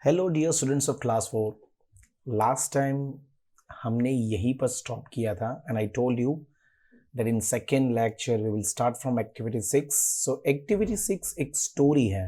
Hello dear students of class 4। Last time हमने यहीं पर स्टॉप किया था and I told you that in second lecture we will start from activity 6। So activity 6 एक story है।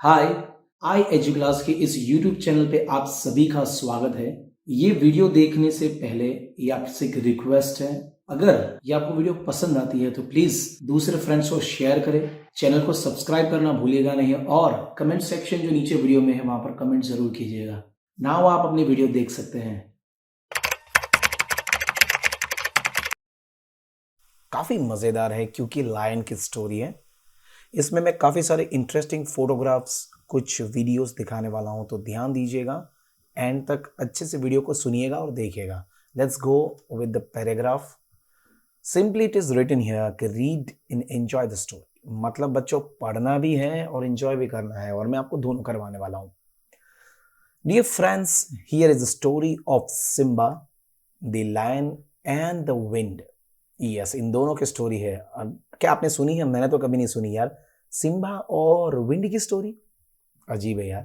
हाय, आई edu class के इस यूट्यूब चैनल पे आप सभी का स्वागत है। ये वीडियो देखने से पहले ये आपसे एक रिक्वेस्ट है, अगर ये आपको वीडियो पसंद आती है तो प्लीज दूसरे फ्रेंड्स को शेयर करें, चैनल को सब्सक्राइब करना भूलिएगा नहीं और कमेंट सेक्शन जो नीचे वीडियो में है वहां पर कमेंट जरूर कीजिएगा। नाउ आप अपनी वीडियो देख सकते हैं। काफ़ी मज़ेदार है क्योंकि लायन की स्टोरी है। इसमें मैं काफ़ी सारे इंटरेस्टिंग फोटोग्राफ्स, कुछ वीडियोस दिखाने वाला हूं, तो ध्यान दीजिएगा, एंड तक अच्छे से वीडियो को सुनिएगा और देखिएगा। Let's go with the paragraph. Simply it is written here कि read and enjoy the story. मतलब बच्चों, पढ़ना भी है और एंजॉय भी करना है, और मैं आपको दोनों करवाने वाला हूं। Dear friends, here is the story of Simba, the lion and the wind. Yes, इन दोनों की स्टोरी है। क्या आपने सुनी है? मैंने तो कभी नहीं सुनी यार, सिम्बा और विंड की स्टोरी। अजीब है यार,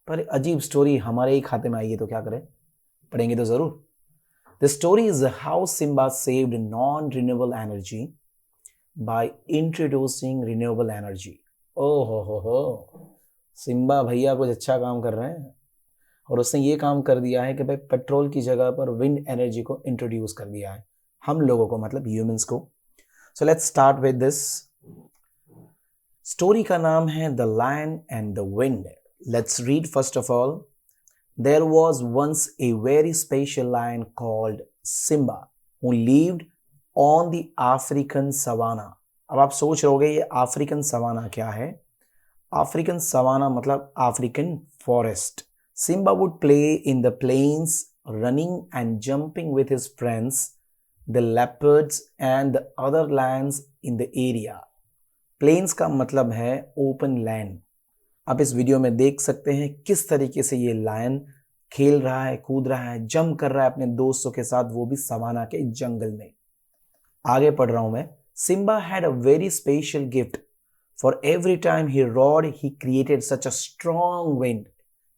पर अजीब स्टोरी हमारे ही खाते में आई है तो क्या करें, पढ़ेंगे तो जरूर। The story is how Simba saved non renewable energy by introducing renewable energy. ओ हो, सिम्बा भैया कुछ अच्छा काम कर रहे हैं और उसने ये काम कर दिया है कि भाई पेट्रोल की जगह पर विंड एनर्जी को इंट्रोड्यूस कर दिया है हम लोगों को, मतलब ह्यूमंस को। So let's start with this. Story का नाम है the lion and the wind. Let's read first of all. There was once a very special lion called Simba who lived on the African savannah. अब आप सोच रहोगे ये African savannah क्या है? अफ्रीकन सवाना मतलब African forest. Simba would play in the plains, running and jumping with his friends, the leopards and the other lions in the area. Plains का मतलब है ओपन लैंड। आप इस वीडियो में देख सकते हैं किस तरीके से ये लायन खेल रहा है, कूद रहा है, जंप कर रहा है अपने दोस्तों के साथ, वो भी सवाना के जंगल में। आगे पढ़ रहा हूं मैं। Simba had a very special gift. For every time he roared he created such a strong wind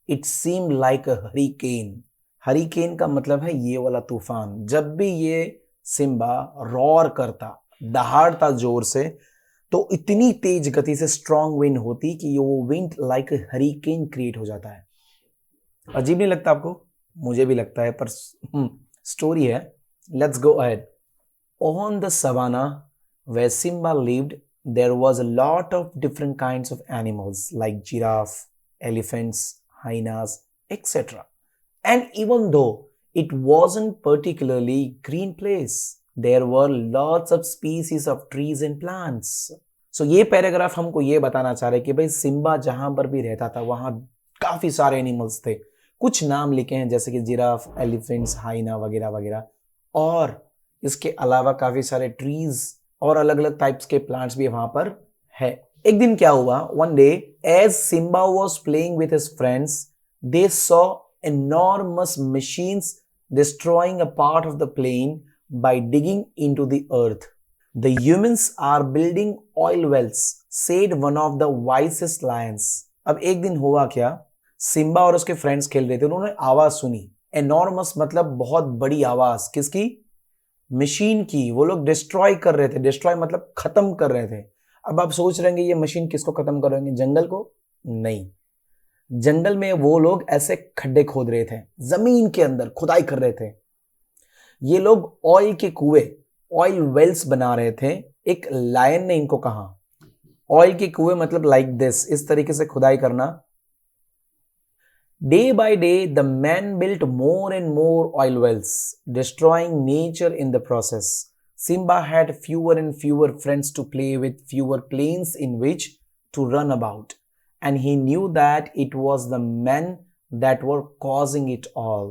it seemed like a hurricane. Hurricane का मतलब है ये वाला तूफान। जब भी ये सिम्बा रॉर करता, दहाड़ता जोर से, तो इतनी तेज गति से स्ट्रॉन्ग विंड होती कि वो विंड लाइक हरिकेन क्रिएट हो जाता है। अजीब नहीं लगता आपको? मुझे भी लगता है, पर स्टोरी है। Let's go ahead. On the savannah where Simba lived there was a lot of different kinds of animals like giraffe, elephants, hyenas, etc. And even though it wasn't particularly green place, there were lots of species of trees and plants. So ये paragraph हमको ये बताना चाह रहे कि भाई Simba जहां पर भी रहता था वहां काफी सारे एनिमल्स थे। कुछ नाम लिखे हैं जैसे कि जिराफ, एलिफेंट्स, हाइना वगैरह वगैरह, और इसके अलावा काफी सारे ट्रीज और अलग अलग टाइप्स के प्लांट्स भी वहां पर है। एक दिन क्या हुआ, one day as Simba was playing with his friends they saw enormous machines destroying a part of the plain by digging into the earth. The humans are building oil wells, said one of the wisest lions. अब एक दिन हुआ क्या, Simba और उसके friends खेल रहे थे, उन्होंने आवाज सुनी। एनॉर्मस मतलब बहुत बड़ी आवाज। किसकी? मशीन की। वो लोग डिस्ट्रॉय कर रहे थे। डिस्ट्रॉय मतलब खत्म कर रहे थे। अब आप सोच रहे हैं ये मशीन किसको खत्म कर रहे हैं? जंगल को? नहीं, जंगल में वो लोग ऐसे खड्डे खोद रहे थे, जमीन के अंदर खुदाई कर रहे थे। ये लोग ऑयल के कुएं, ऑयल वेल्स बना रहे थे। एक लायन ने इनको कहा, ऑयल के कुएं मतलब लाइक दिस, इस तरीके से खुदाई करना। Day by day the man built more and more oil wells, destroying nature in the process. Simba had fewer and fewer friends to play with, fewer plains in which to run about, and he knew that it was the men that were causing it all.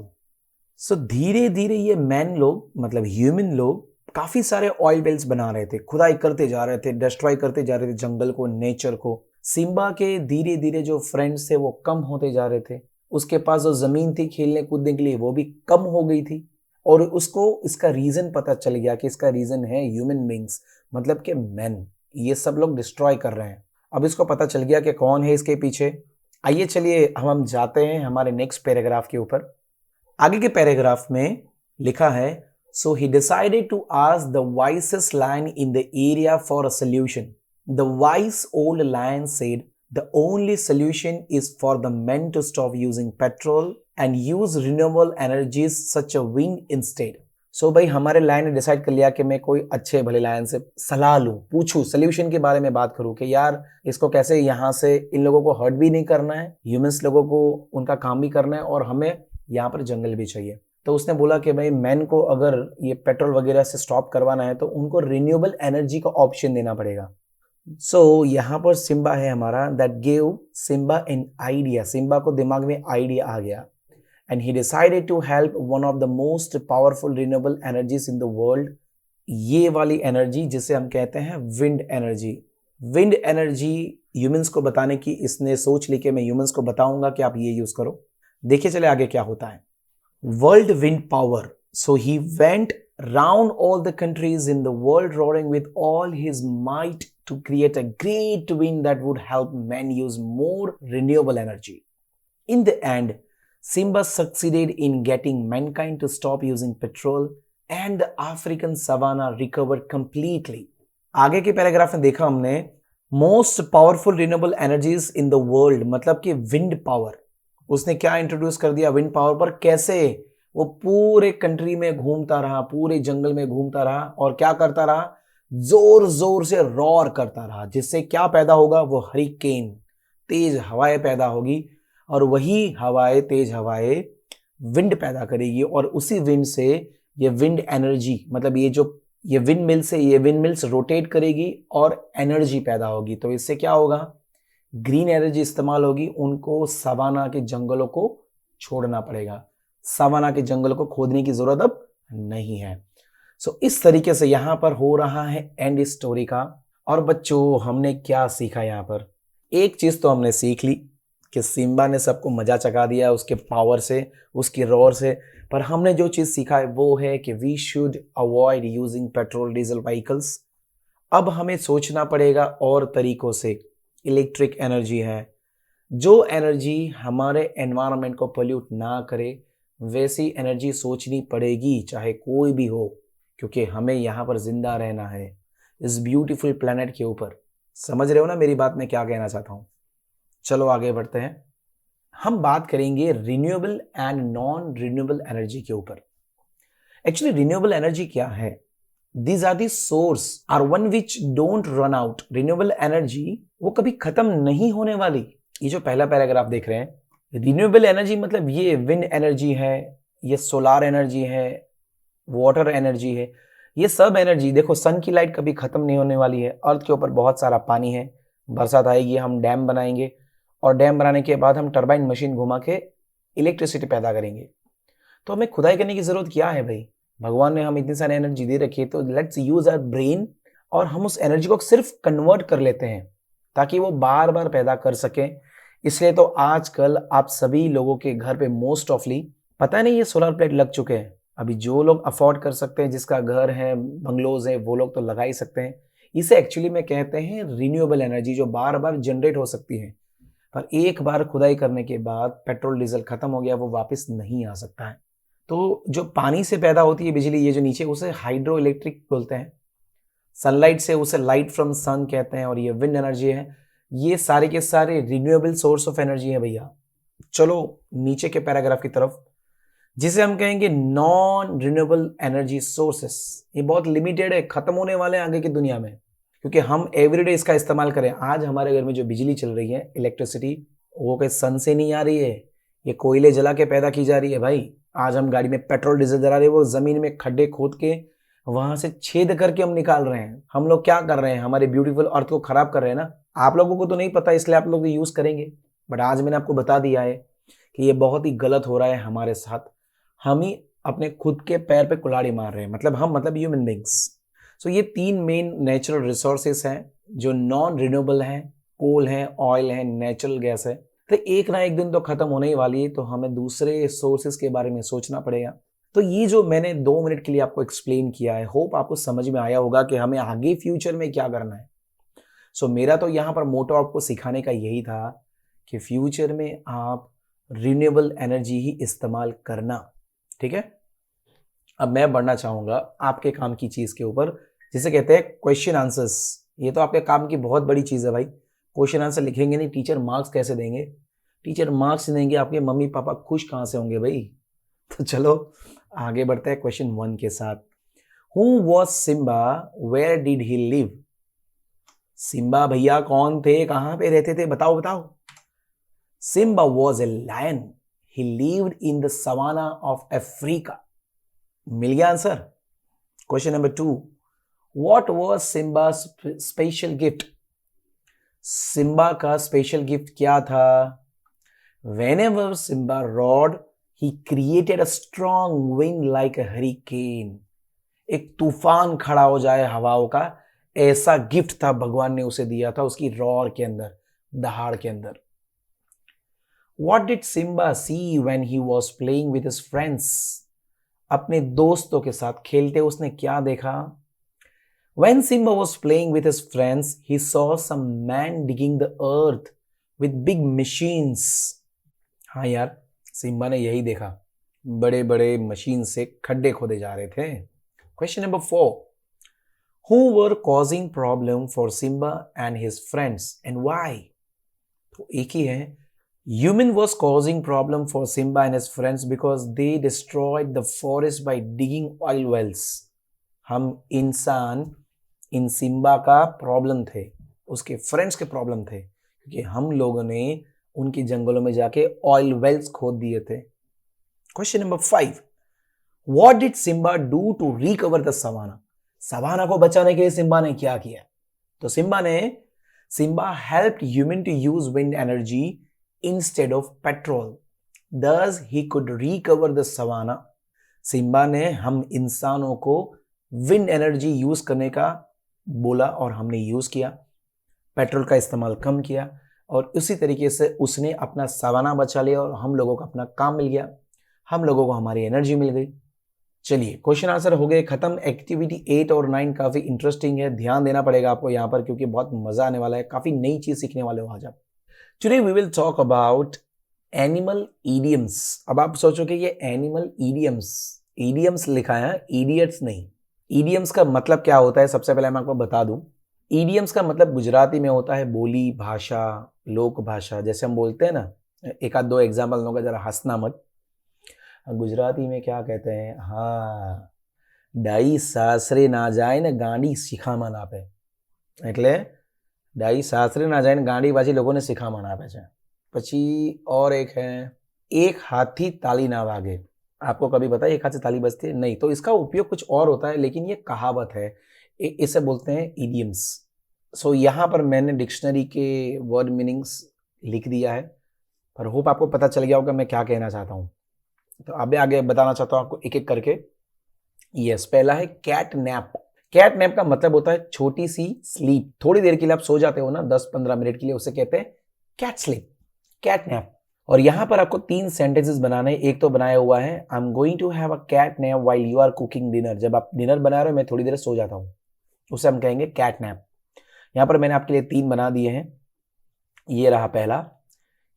So धीरे धीरे ये man लोग मतलब human लोग काफी सारे oil Wales बना रहे थे, खुदाई करते जा रहे थे, डिस्ट्रॉय करते जा रहे थे जंगल को, नेचर को। सिम्बा के धीरे धीरे जो फ्रेंड्स थे वो कम होते जा रहे थे। उसके पास जो जमीन थी खेलने कूदने के लिए वो भी कम हो गई थी, और उसको इसका रीजन पता चल गया कि इसका रीजन है ह्यूमन बींग्स। मतलब कि मैन, ये सब लोग डिस्ट्रॉय कर रहे हैं। अब इसको पता चल गया कि कौन है इसके पीछे। आइए चलिए हम जाते हैं हमारे नेक्स्ट पैराग्राफ के ऊपर। आगे के पैराग्राफ में लिखा है, so he decided to ask the wisest lion in the area for a solution. The wise old lion said, the only solution is for the men to stop using petrol and use renewable energies such a wind instead. सो भाई हमारे lion ने decide कर लिया कि मैं कोई अच्छे भले लायन से सलाह लूं, पूछूं, सोल्यूशन के बारे में बात करूं कि यार इसको कैसे यहाँ से इन लोगों को हर्ट भी नहीं करना है, ह्यूमंस लोगों को उनका काम भी करना है और हमें यहाँ पर जंगल भी चाहिए। तो उसने बोला कि भाई मैन को अगर ये पेट्रोल वगैरह से स्टॉप करवाना है तो उनको रिन्यूएबल एनर्जी का ऑप्शन देना पड़ेगा। सो यहाँ पर सिम्बा है हमारा, that gave Simba an idea. Simba को दिमाग में आइडिया आ गया and he decided to help one of the most powerful renewable energies in the world, ये वाली एनर्जी जिसे हम कहते हैं wind energy. Wind energy humans को बताने की इसने सोच ली कि मैं ह्यूमंस को बताऊंगा कि आप ये यूज करो। देखिए चले आगे क्या होता है। World wind power, so he went round all the countries in the world roaring with all his might to create a great wind that would help men use more renewable energy. In the end, Simba succeeded in getting mankind to stop using petrol and the African savanna recovered completely. आगे के paragraph में देखा हमने most powerful renewable energies in the world, मतलब कि wind power. उसने क्या introduce कर दिया विंड पावर पर, कैसे वो पूरे कंट्री में घूमता रहा, पूरे जंगल में घूमता रहा और क्या करता रहा, जोर जोर से रॉर करता रहा, जिससे क्या पैदा होगा, वो हरिकेन, तेज हवाएं पैदा होगी और वही हवाएं, तेज हवाएं विंड पैदा करेगी और उसी विंड से ये विंड एनर्जी, मतलब ये विंड मिल से ये विंड मिल्स रोटेट करेगी और एनर्जी पैदा होगी। तो इससे क्या होगा, ग्रीन एनर्जी इस्तेमाल होगी। उनको सवाना के जंगलों को छोड़ना पड़ेगा, सवाना के जंगलों को खोदने की जरूरत अब नहीं है। सो इस तरीके से यहाँ पर हो रहा है एंड स्टोरी का। और बच्चों हमने क्या सीखा यहाँ पर, एक चीज तो हमने सीख ली कि सिम्बा ने सबको मजा चखा दिया उसके पावर से, उसकी रोर से, पर हमने जो चीज सीखा है वो है कि we should avoid using petrol diesel vehicles. अब हमें सोचना पड़ेगा और तरीकों से। इलेक्ट्रिक एनर्जी है, जो एनर्जी हमारे एनवायरनमेंट को पोल्यूट ना करे, वैसी एनर्जी सोचनी पड़ेगी, चाहे कोई भी हो, क्योंकि हमें यहाँ पर जिंदा रहना है इस ब्यूटीफुल प्लेनेट के ऊपर। समझ रहे हो ना मेरी बात, मैं क्या कहना चाहता हूँ। चलो आगे बढ़ते हैं। हम बात करेंगे renewable and non renewable energy के ऊपर। एक्चुअली रिन्यूएबल एनर्जी क्या है? These are the source are one which don't run out. Renewable energy वो कभी खत्म नहीं होने वाली। ये जो पहला पैराग्राफ देख रहे हैं, रिन्यूएबल एनर्जी मतलब ये विंड एनर्जी है, ये सोलार एनर्जी है, वाटर एनर्जी है, ये सब एनर्जी। देखो सन की लाइट कभी खत्म नहीं होने वाली है। अर्थ के ऊपर बहुत सारा पानी है, बरसात आएगी, हम डैम बनाएंगे और डैम बनाने के बाद हम टरबाइन मशीन घुमा के इलेक्ट्रिसिटी पैदा करेंगे। तो हमें खुदाई करने की जरूरत क्या है भाई? भगवान ने हम इतनी सारी एनर्जी दे रखी है, तो लेट्स यूज आवर ब्रेन और हम उस एनर्जी को सिर्फ कन्वर्ट कर लेते हैं ताकि वो बार बार पैदा कर सकें। इसलिए तो आजकल आप सभी लोगों के घर पे मोस्ट ऑफली पता नहीं ये सोलर प्लेट लग चुके हैं। अभी जो लोग अफोर्ड कर सकते हैं, जिसका घर है, बंगलोज है, वो लोग तो लगा ही सकते हैं। इसे एक्चुअली में कहते हैं रिन्यूएबल एनर्जी, जो बार बार जनरेट हो सकती है। पर एक बार खुदाई करने के बाद पेट्रोल डीजल खत्म हो गया, वो वापस नहीं आ सकता है। तो जो पानी से पैदा होती है बिजली, ये जो नीचे, उसे हाइड्रो इलेक्ट्रिक बोलते हैं। सनलाइट से उसे लाइट फ्रॉम सन कहते हैं। और ये विंड एनर्जी है, ये सारे के सारे रिन्यूएबल सोर्स ऑफ एनर्जी है भैया। चलो नीचे के पैराग्राफ की तरफ, जिसे हम कहेंगे नॉन रिन्यूएबल एनर्जी सोर्सेस। ये बहुत लिमिटेड है, खत्म होने वाले हैं आगे की दुनिया में, क्योंकि हम एवरीडे इसका इस्तेमाल करें। आज हमारे घर में जो बिजली चल रही है, इलेक्ट्रिसिटी, वो कहीं सन से नहीं आ रही है, ये कोयले जला के पैदा की जा रही है भाई। आज हम गाड़ी में पेट्रोल डीजल जला रहे हैं, वो जमीन में खड्डे खोद के वहां से छेद करके हम निकाल रहे हैं। हम लोग क्या कर रहे हैं? हमारे ब्यूटीफुल अर्थ को खराब कर रहे हैं ना। आप लोगों को तो नहीं पता, इसलिए आप लोग यूज करेंगे, बट आज मैंने आपको बता दिया है कि ये बहुत ही गलत हो रहा है हमारे साथ। हम ही अपने खुद के पैर पे कुल्हाड़ी मार रहे हैं, मतलब हम, मतलब ह्यूमन बींग्स। सो ये तीन मेन नेचुरल रिसोर्सेस हैं जो नॉन रिन्यूएबल हैं। कोल है, ऑयल है, नेचुरल गैस है। तो एक ना एक दिन तो खत्म होने ही वाली है, तो हमें दूसरे सोर्सेस के बारे में सोचना पड़ेगा। तो ये जो मैंने 2 मिनट के लिए आपको एक्सप्लेन किया है, होप आपको समझ में आया होगा कि हमें आगे फ्यूचर में क्या करना है। सो मेरा तो यहाँ पर मोटो आपको सिखाने का यही था कि फ्यूचर में आप रिन्यूएबल एनर्जी ही इस्तेमाल करना, ठीक है। अब मैं बढ़ना चाहूँगा आपके काम की चीज़ के ऊपर, जिसे कहते हैं क्वेश्चन आंसर्स। ये तो आपके काम की बहुत बड़ी चीज़ है भाई। क्वेश्चन आंसर लिखेंगे नहीं, टीचर मार्क्स कैसे देंगे? टीचर मार्क्स देंगे, आपके मम्मी पापा खुश कहाँ से होंगे भाई? तो चलो आगे बढ़ते हैं क्वेश्चन 1 के साथ। Who was Simba, where did he live? Simba भैया कौन थे, कहाँ पे रहते थे, बताओ बताओ। Simba was a lion, he lived in the savanna of Africa. मिल गया answer. Question number 2, what was Simba special gift? Simba का स्पेशल गिफ्ट क्या था? Whenever Simba roared he created a strong wind like a hurricane. एक तूफान खड़ा हो जाए हवाओं का, ऐसा गिफ्ट था भगवान ने उसे दिया था उसकी रॉर के अंदर, दहाड़ के अंदर। What did Simba see when he was playing with his friends? अपने दोस्तों के साथ खेलते उसने क्या देखा? When Simba was playing with his friends, he saw some man digging the earth with big machines. हाँ यार, सिम्बा ने यही देखा, बड़े बड़े मशीन से खड्डे खोदे जा रहे थे। Question number 4, who were causing problem for Simba and his friends and why? तो एक ही है, human was causing problem for Simba and his friends because they destroyed the forest by digging oil wells. हम इंसान इन Simba का problem थे, उसके friends के problem थे, क्योंकि हम लोगों ने उनके जंगलों में जाके ऑयल वेल्स खोद दिए थे। Question number 5, what did Simba do to recover the savannah? Savannah को बचाने के लिए सिम्बा ने क्या किया? तो Simba helped human to use wind energy instead of petrol, thus he could recover the savannah. सिम्बा ने हम इंसानों को विंड एनर्जी यूज करने का बोला और हमने यूज किया, पेट्रोल का इस्तेमाल कम किया, और उसी तरीके से उसने अपना सवाना बचा लिया और हम लोगों को अपना काम मिल गया, हम लोगों को हमारी एनर्जी मिल गई। चलिए क्वेश्चन आंसर हो गए खत्म। एक्टिविटी 8 और 9 काफी इंटरेस्टिंग है, ध्यान देना पड़ेगा आपको यहाँ पर, क्योंकि बहुत मजा आने वाला है, काफी नई चीज सीखने वाले हो आज आप। Today we will talk about animal idioms. अब आप सोचोगे ये एनिमल ईडियम्स लिखा है, इडियट्स नहीं। ईडियम्स का मतलब क्या होता है, सबसे पहले मैं आपको बता दूं। ईडियम्स का मतलब गुजराती में होता है बोली भाषा, लोक भाषा। जैसे हम बोलते हैं ना, एक आध दो एग्जाम्पल दूंगा, जरा हंसना मत। गुजराती में क्या कहते हैं, हाँ, डाई सासरे ना जाए ने गांडी શિખામણ આપે। એટલે डाई सासरे ना जाए ने गांडी बाजी लोगों ने શિખામણ આપે છે। પછી और एक है, एक हाथी ताली ना वागे। आपको कभी पता है एक हाथ से ताली बजती है? नहीं। तो इसका उपयोग कुछ और होता है, लेकिन ये कहावत है, इसे बोलते हैं इडियम्स। सो यहाँ पर मैंने डिक्शनरी के वर्ड मीनिंग्स लिख दिया है, पर होप आपको पता चल गया होगा मैं क्या कहना चाहता हूँ। तो अभी आगे बताना चाहता हूँ आपको एक एक करके। यस, पहला है कैट नैप। कैट नैप का मतलब होता है छोटी सी स्लीप, थोड़ी देर के लिए आप सो जाते हो ना, 10-15 मिनट के लिए, उसे कहते हैं कैट स्लीप, कैट नैप। और यहां पर आपको 3 सेंटेंसेस बनाने हैं। एक तो बनाया हुआ है, I am going to have a cat nap while you are cooking dinner. जब आप डिनर बना रहे हो मैं थोड़ी देर सो जाता हूं, उसे हम कहेंगे कैट नैप। यहां पर मैंने आपके लिए 3 बना दिए हैं। ये रहा पहला,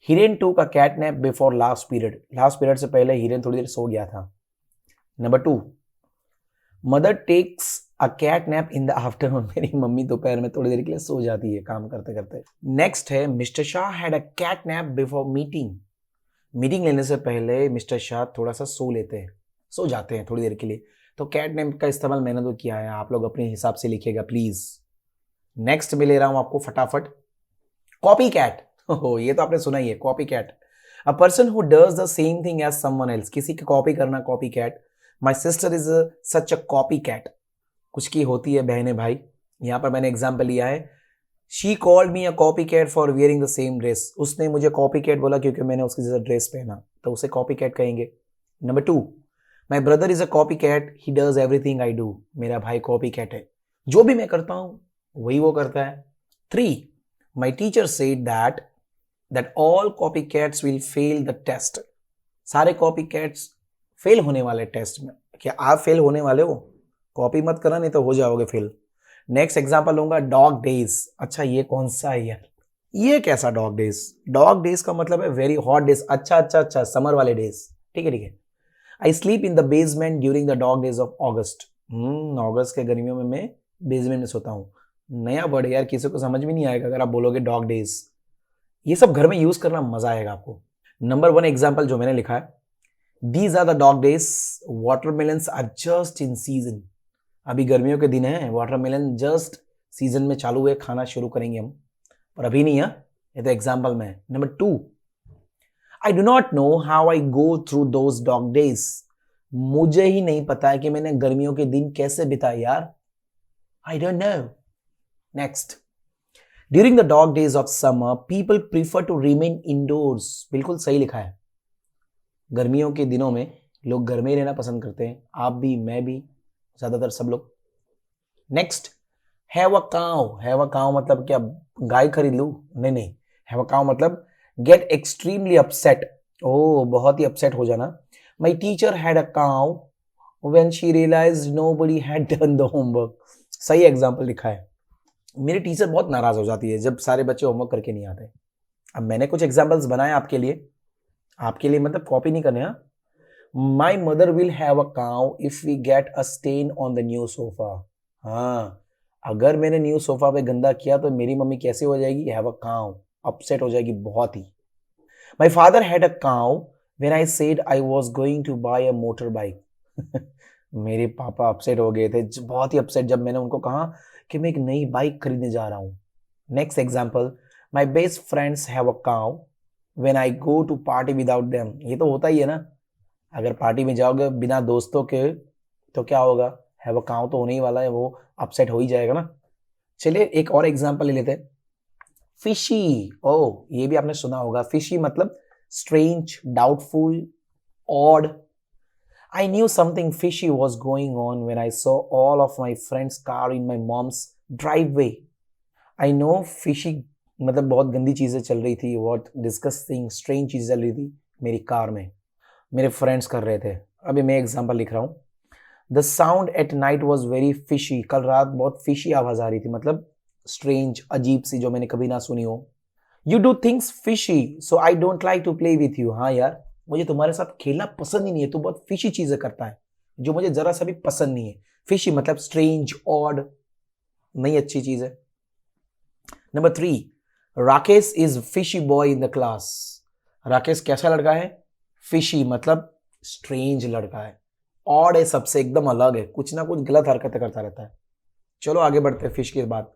Hiren took a cat nap before last period. Last period से पहले हिरेन थोड़ी देर सो गया था। नंबर 2, mother takes a cat nap in the afternoon. मेरी मम्मी दोपहर में थोड़ी देर के लिए सो जाती है काम करते करते। नेक्स्ट है, mister Shah had a cat nap before meeting. Meeting लेने से पहले मिस्टर शाह थोड़ा सा सो लेते हैं, सो जाते हैं थोड़ी देर के लिए। तो कैट नैप का इस्तेमाल मैंने तो किया है, आप लोग अपने हिसाब से लिखिएगा प्लीज। नेक्स्ट में ले रहा हूं आपको फटाफट, कॉपी कैट। ये तो आपने सुना ही है, copy cat, a person who does the same thing as someone else. किसी की कॉपी करना copy cat. My sister is such a copy cat. कुछ की होती है बहने भाई। यहां पर मैंने एग्जाम्पल लिया है, she called me a copy cat for wearing the same dress. उसने मुझे कॉपी कैट बोला क्योंकि मैंने उसके जैसा ड्रेस पहना, तो उसे कॉपी कैट कहेंगे। नंबर 2, my brother is a copy cat, he does everything I do. मेरा भाई कॉपी कैट है, जो भी मैं करता हूं वही वो करता है। 3, my teacher said that all copy cats will fail the test. सारे कॉपी कैट्स फेल होने वाले टेस्ट में। क्या आप फेल होने वाले हो? कॉपी मत करना, नहीं तो हो जाओगे फेल। नेक्स्ट एग्जांपल लूंगा, डॉग डेज। अच्छा ये कौन सा है यार? ये कैसा डॉग डेज? डॉग डेज का मतलब है वेरी हॉट डेज। अच्छा, समर वाले डेज। ठीक है ठीक है। I sleep in the basement during the dog days of August. अगस्त के गर्मियों में मैं बेसमेंट में सोता हूँ। नया वर्ड यार, किसी को समझ में नहीं आएगा अगर आप बोलोगे डॉग डेज। ये सब घर में यूज करना मजा आएगा आपको। नंबर 1 एग्जाम्पल जो मैंने लिखा है, these are the dog days, watermelons are just in season. अभी गर्मियों के दिन है, वाटरमेलन जस्ट सीजन में चालू है, खाना शुरू करेंगे हम, पर अभी नहीं है। ये तो एग्जाम्पल में है। Number 2, I do not know how I go through those dog days. मुझे ही नहीं पता है कि मैंने गर्मियों के दिन कैसे बिताए यार। I don't know. Next, during the dog days of summer people prefer to remain indoors. बिल्कुल सही लिखा है। गर्मियों के दिनों में लोग घर में ही रहना पसंद करते हैं, आप भी, मैं भी, ज्यादातर सब लोग। Next, have a cow. Have a cow मतलब क्या, गाय खरीद लूं? नहीं। हैव अ काउ मतलब गेट एक्सट्रीमली अपसेट। ओ, बहुत ही अपसेट हो जाना। My teacher had a cow when she realised nobody had done the homework. सही एग्जाम्पल लिखा है। मेरी टीचर बहुत नाराज हो जाती है जब सारे बच्चे होमवर्क करके नहीं आते। अब मैंने कुछ एग्जाम्पल्स बनाए आपके लिए मतलब कॉपी नहीं करने। My mother will have a cow if we get a stain on the new sofa. हाँ, अगर मैंने न्यू सोफा पे गंदा किया तो मेरी मम्मी कैसे हो जाएगी? हैव अ काउ, अपसेट हो जाएगी बहुत ही। My father had a cow when I said I was going to buy a motorbike. मेरे पापा अपसेट हो गए थे, बहुत ही अपसेट, जब मैंने उनको कहा कि मैं एक नई बाइक खरीदने जा रहा हूँ। Next example, my best friends have a cow when I go to party without them. ये तो होता ही है ना, अगर पार्टी में जाओगे बिना दोस्तों के तो क्या होगा? हैव अ काउ तो होने ही वाला है, वो अपसेट हो ही जाएगा ना। चलिए एक और एग्जाम्पल ले लेते हैं, फिशी। ओ, ये भी आपने सुना होगा। फिशी मतलब strange, doubtful, odd. I knew something fishy was going on when I saw all of my friends' car in my mom's driveway. I know fishy मतलब बहुत गंदी चीजें चल रही थी, बहुत डिस्कस्टिंग स्ट्रेंज चीजें चल रही थी मेरी कार में, मेरे फ्रेंड्स कर रहे थे। अभी मैं एग्जांपल लिख रहा हूँ। The sound at night was very fishy. कल रात बहुत फिशी आवाज आ रही थी, मतलब स्ट्रेंज, अजीब सी, जो मैंने कभी ना सुनी हो। You do things fishy so I don't like to play with you. हाँ यार, मुझे तुम्हारे साथ खेलना पसंद ही नहीं है, तू बहुत फिशी चीजें करता है जो मुझे जरा सा भी पसंद नहीं है। फिशी मतलब स्ट्रेंज, ऑड, नहीं अच्छी चीज है। Number 3, Rakesh is fishy boy in the class. Rakesh कैसा लड़का है? फिशी मतलब स्ट्रेंज लड़का है, ऑड है, सबसे एकदम अलग है, कुछ ना कुछ गलत हरकतें करता रहता है। चलो आगे बढ़ते हैं फिश के बाद।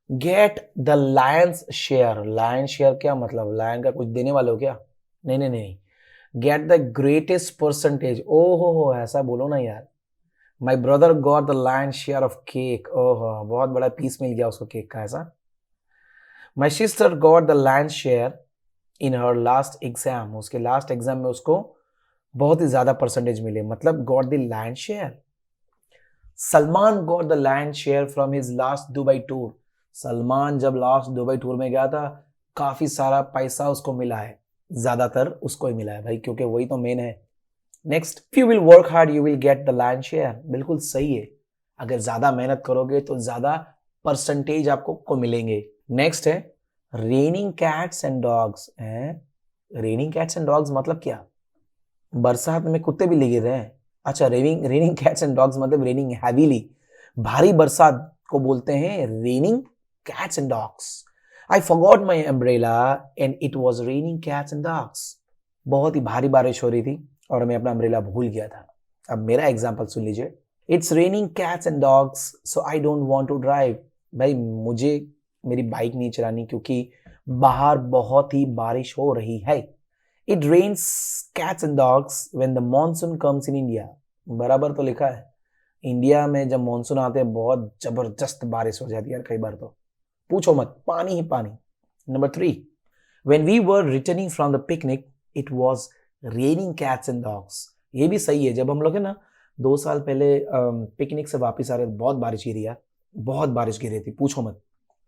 Get the lion's share. Lion share क्या मतलब? लायन का कुछ देने वाले हो क्या? नहीं। Get the greatest percentage. ओहो, ऐसा बोलो ना यार। My brother got the lion share of cake. ओहो, बहुत बड़ा पीस मिल गया उसको केक का, ऐसा। My sister got the lion share in her last exam. उसके लास्ट एग्जाम में उसको बहुत ही ज्यादा परसेंटेज मिले, मतलब got the lion share. Salman got the lion share from his last Dubai tour. Salman जब लास्ट दुबई टूर में गया था, काफी सारा पैसा उसको मिला है, ज्यादातर उसको ही मिला है भाई, क्योंकि वही तो मेन है। Next, if you will work hard you will get the lion share. बिल्कुल सही है, अगर ज्यादा मेहनत करोगे तो ज्यादा परसेंटेज आपको को मिलेंगे। नेक्स्ट है raining cats and dogs. Raining cats and dogs मतलब क्या? बरसात में कुत्ते भी गिर रहे हैं। अच्छा, रेनिंग कैट्स एंड डॉग्स मतलब रेनिंग हैवीली, भारी बरसात को बोलते हैं raining cats and dogs. I forgot my umbrella and it was raining cats and dogs. बहुत ही भारी बारिश हो रही थी और मैं अपना अम्ब्रेला भूल गया था। अब मेरा एग्जाम्पल सुन लीजिए। It's raining cats and dogs so I don't want to drive. भाई मुझे मेरी बाइक नहीं चलानी क्योंकि बाहर बहुत ही बारिश हो रही है। It rains cats and dogs when the monsoon comes in India. बराबर तो लिखा है, इंडिया में जब मॉनसून आते हैं बहुत जबरदस्त बारिश हो जाती है यार, कई बार तो पूछो मत, पानी ही पानी। Number 3, when we were returning from the picnic it was raining cats and dogs. ये भी सही है, जब हम लोग है ना 2 साल पहले पिकनिक से वापस आ रहे, बहुत बारिश गिरी यार, बहुत बारिश गिरी थी, पूछो मत,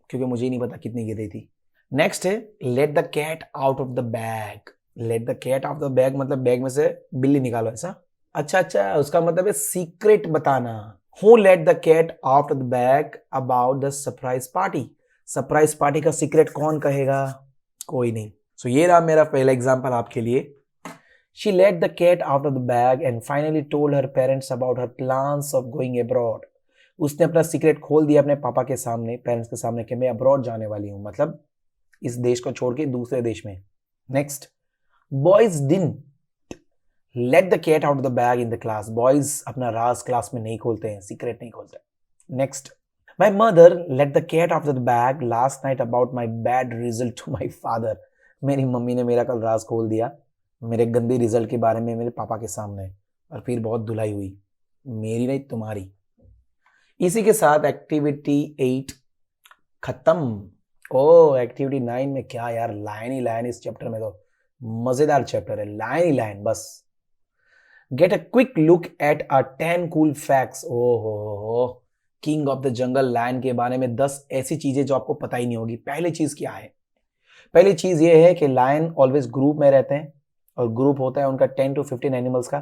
क्योंकि मुझे ही नहीं पता कितनी गिरी थी। नेक्स्ट है let the cat out of the bag. Let the cat out of the bag मतलब बैग में से बिल्ली निकालो, ऐसा। अच्छा अच्छा, उसका मतलब है सीक्रेट बताना। Who let the cat out of the bag about the surprise party? Surprise party का सीक्रेट कौन कहेगा? कोई नहीं। सो ये रहा मेरा पहला एग्जांपल आपके लिए। She let the cat out of the bag and finally told her parents about her plans of going abroad. उसने अपना सीक्रेट खोल दिया अपने पापा के सामने, पेरेंट्स के सामने, कि मैं अब्रॉड जाने वाली हूं, मतलब इस देश को छोड़ के दूसरे देश में। Next, boys didn't let the cat out of the bag in the class. Boys अपना राज क्लास में नहीं खोलते हैं, सीक्रेट नहीं खोलते। Next, my mother let the cat out of the bag last night about my bad result to my father. मेरी mummy ने मेरा कल राज खोल दिया मेरे गंदे रिजल्ट के बारे में मेरे पापा के सामने, और फिर बहुत धुलाई हुई, मेरी नहीं तुम्हारी। इसी के साथ एक्टिविटी 8 खत्म। ओ एक्टिविटी 9 में क्या यार, लाइन ही लाइन। इस चैप्टर में तो मजेदार चैप्टर है, लाइन ही लाइन बस। Get a quick look at a 10 cool facts. ओहो, king of the jungle lion के बारे में 10 ऐसी चीजें जो आपको पता ही नहीं होगी। पहली चीज क्या है? पहली चीज ये है कि लायन ऑलवेज ग्रुप में रहते हैं, और ग्रुप होता है उनका 10 to 15 एनिमल्स का।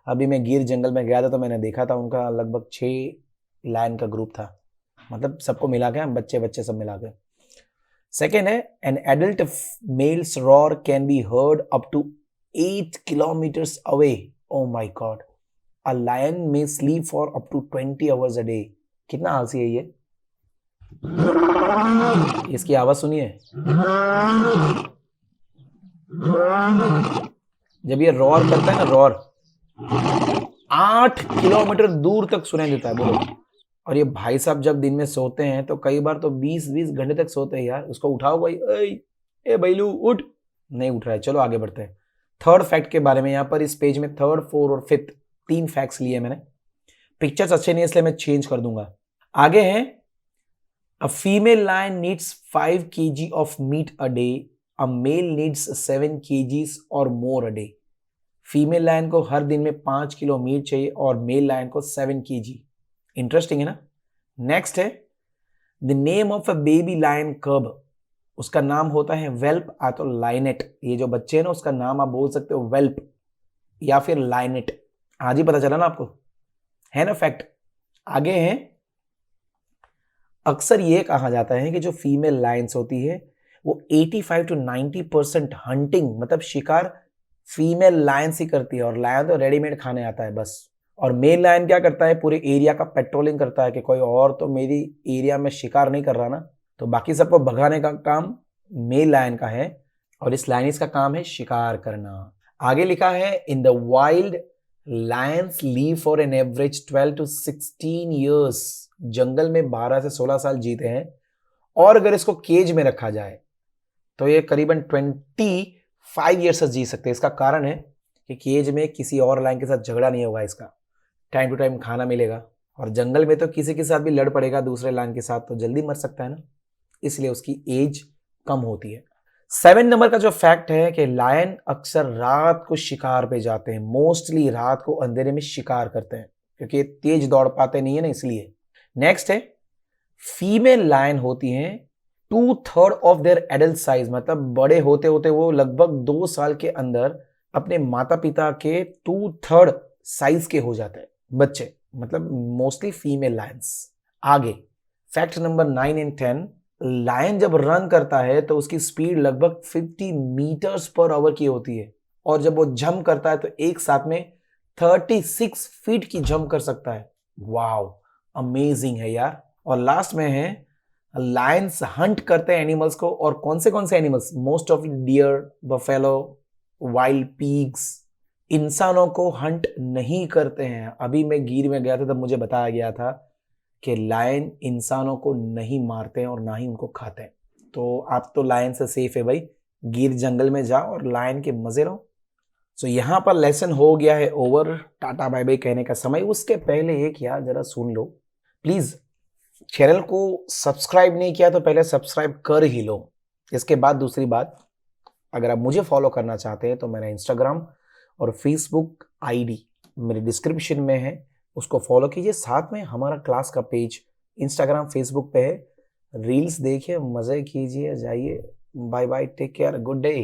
अभी मैं गिर जंगल में गया था तो मैंने देखा था उनका लगभग 6 लायन का ग्रुप था, मतलब सबको मिला के, बच्चे बच्चे सब मिला के। सेकेंड है, an adult male's roar can be heard up to 8 kilometres away. Oh my God, a lion may sleep for up to 20 hours a day. कितना आलसी है ये। इसकी आवाज सुनिए, जब ये रॉर करता है ना, रॉर 8 किलोमीटर दूर तक सुनाई देता है, बोलो। और ये भाई साहब जब दिन में सोते हैं तो कई बार तो 20-20 घंटे तक सोते हैं यार। उसको उठाओ भाई, ए बैलू उठ, नहीं उठ रहा है। चलो आगे बढ़ते हैं। थर्ड फैक्ट के बारे में, यहाँ पर इस पेज में थर्ड, फोर्थ और फिफ्थ 3 फैक्ट्स लिए मैंने। पिक्चर्स अच्छे नहीं है इसलिए मैं चेंज कर दूंगा। आगे है, a female lion needs 5 kg of meat a day, a male needs 7 kgs और more a day. Female lion को हर दिन में 5 किलो मीट चाहिए और मेल लायन को 7 kg। इंटरेस्टिंग है ना। नेक्स्ट है, the name of a baby lion cub. उसका नाम होता है वेल्प या तो लाइनेट। ये जो बच्चे हैं ना, उसका नाम आप बोल सकते हो वेल्प या फिर लाइनेट। आज ही पता चला ना आपको, है ना फैक्ट। आगे है, अक्सर ये कहा जाता है कि जो फीमेल लायंस होती है वो 85 to 90% हंटिंग, मतलब शिकार फीमेल लायंस ही करती है, और लायन तो रेडीमेड खाने आता है बस। और मेल लायन क्या करता है, पूरे एरिया का पेट्रोलिंग करता है कि कोई और तो मेरी एरिया में शिकार नहीं कर रहा ना, तो बाकी सबको भगाने का काम मेल लायन का है, और इस लायनिस का काम है शिकार करना। आगे लिखा है, in the wild lions live for an average 12 to 16 years. जंगल में 12 से 16 साल जीते हैं, और अगर इसको केज में रखा जाए तो ये करीबन 25 ईयर्स जी सकते हैं। इसका कारण है कि केज में किसी और लायन के साथ झगड़ा नहीं होगा, इसका टाइम टू टाइम खाना मिलेगा, और जंगल में तो किसी के साथ भी लड़ पड़ेगा दूसरे लायन के साथ तो जल्दी मर सकता है ना, इसलिए उसकी एज कम होती है। 7 नंबर का जो फैक्ट है कि लायन अक्सर रात को शिकार पे जाते हैं, मोस्टली रात को अंधेरे में शिकार करते हैं, क्योंकि ये तेज दौड़ पाते नहीं है ना, इसलिए। नेक्स्ट है, फीमेल लायन होती हैं 2/3 ऑफ देयर एडल्ट साइज, मतलब बड़े होते होते वो लगभग 2 साल के अंदर अपने माता पिता के 2/3 साइज के हो जाते हैं बच्चे, मतलब मोस्टली फीमेल लायंस। आगे फैक्ट नंबर 9 और 10, लायन जब रन करता है तो उसकी स्पीड लगभग 50 मीटर्स पर आवर की होती है, और जब वो जंप करता है तो एक साथ में 36 फीट की जंप कर सकता है। वाओ, अमेजिंग है यार। और लास्ट में है, लायंस हंट करते हैं एनिमल्स को, और कौन से animals, most of dear, buffalo, wild pigs. इंसानों को हंट नहीं करते हैं। अभी मैं गिर में गया था तब मुझे बताया गया था कि लायन इंसानों को नहीं मारते हैं और ना ही उनको खाते हैं। तो आप तो लायन से सेफ है भाई, गिर जंगल में जाओ और लायन के मजे लो। सो यहाँ पर लेसन हो गया है ओवर, टाटा बाय बाय कहने का समय। उसके पहले एक यार जरा सुन लो प्लीज, चैनल को सब्सक्राइब नहीं किया तो पहले सब्सक्राइब कर ही लो। इसके बाद दूसरी बात, अगर आप मुझे फॉलो करना चाहते हैं तो मेरा इंस्टाग्राम और फेसबुक आईडी मेरे डिस्क्रिप्शन में है, उसको फॉलो कीजिए। साथ में हमारा क्लास का पेज इंस्टाग्राम फेसबुक पे है, रील्स देखिए, मजे कीजिए, जाइए। Bye bye, take care, good day.